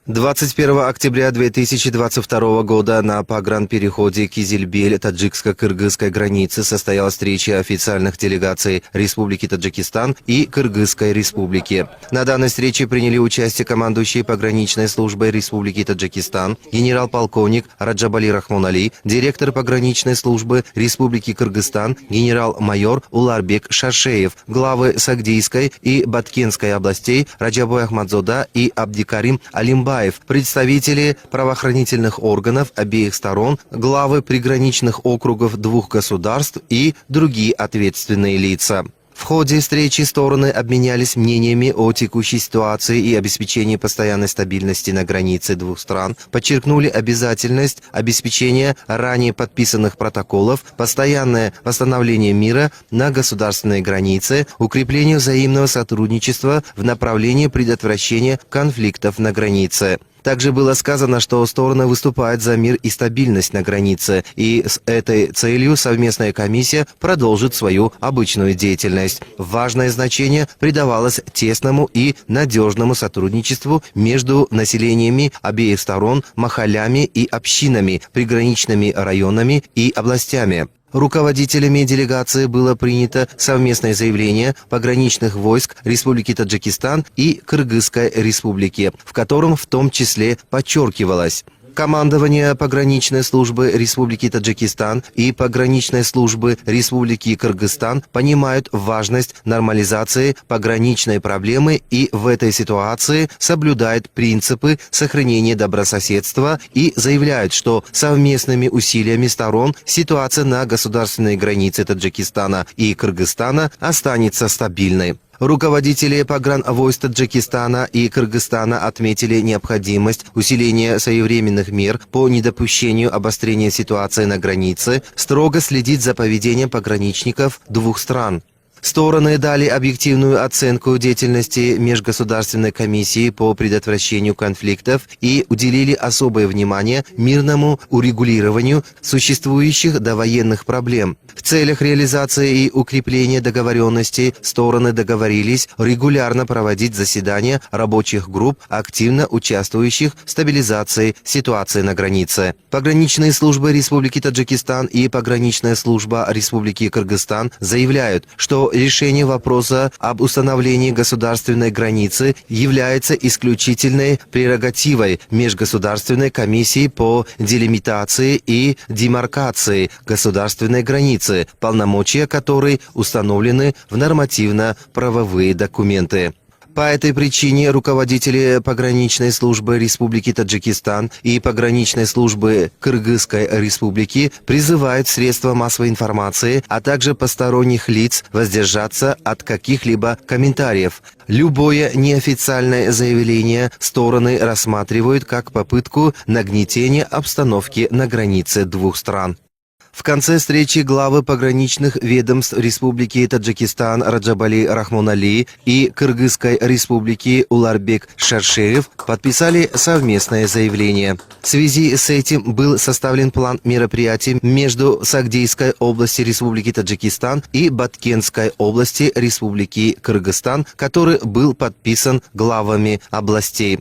21 октября 2022 года на погранпереходе Кизилбель таджикско-кыргызской границы состоялась встреча официальных делегаций Республики Таджикистан и Кыргызской Республики. На данной встрече приняли участие командующий пограничной службой Республики Таджикистан, генерал-полковник Раджабали Рахмонали, директор пограничной службы Республики Кыргызстан, генерал-майор Уларбек Шаршеев, главы Сагдийской и Баткенской областей Раджабой Ахмадзода и Абдикарим Алимбаев, представители правоохранительных органов обеих сторон, главы приграничных округов двух государств и другие ответственные лица. В ходе встречи стороны обменялись мнениями о текущей ситуации и обеспечении постоянной стабильности на границе двух стран, подчеркнули обязательность обеспечения ранее подписанных протоколов, постоянное восстановление мира на государственной границе, укрепление взаимного сотрудничества в направлении предотвращения конфликтов на границе. Также было сказано, что стороны выступают за мир и стабильность на границе, и с этой целью совместная комиссия продолжит свою обычную деятельность. Важное значение придавалось тесному и надежному сотрудничеству между населениями обеих сторон, махаллями и общинами, приграничными районами и областями. Руководителями делегации было принято совместное заявление пограничных войск Республики Таджикистан и Кыргызской Республики, в котором в том числе подчеркивалось: командование пограничной службы Республики Таджикистан и пограничной службы Республики Кыргызстан понимают важность нормализации пограничной проблемы и в этой ситуации соблюдают принципы сохранения добрососедства и заявляют, что совместными усилиями сторон ситуация на государственной границе Таджикистана и Кыргызстана останется стабильной. Руководители погранвойск Таджикистана и Кыргызстана отметили необходимость усиления своевременных мер по недопущению обострения ситуации на границе, строго следить за поведением пограничников двух стран. Стороны дали объективную оценку деятельности Межгосударственной комиссии по предотвращению конфликтов и уделили особое внимание мирному урегулированию существующих довоенных проблем. В целях реализации и укрепления договоренностей стороны договорились регулярно проводить заседания рабочих групп, активно участвующих в стабилизации ситуации на границе. Пограничные службы Республики Таджикистан и пограничная служба Республики Кыргызстан заявляют, что решение вопроса об установлении государственной границы является исключительной прерогативой Межгосударственной комиссии по делимитации и демаркации государственной границы, полномочия которой установлены в нормативно-правовые документы. По этой причине руководители пограничной службы Республики Таджикистан и пограничной службы Кыргызской Республики призывают средства массовой информации, а также посторонних лиц воздержаться от каких-либо комментариев. Любое неофициальное заявление стороны рассматривают как попытку нагнетения обстановки на границе двух стран. В конце встречи главы пограничных ведомств Республики Таджикистан Раджабали Рахмонали и Кыргызской Республики Уларбек Шаршеев подписали совместное заявление. В связи с этим был составлен план мероприятий между Сагдийской области Республики Таджикистан и Баткенской области Республики Кыргызстан, который был подписан главами областей.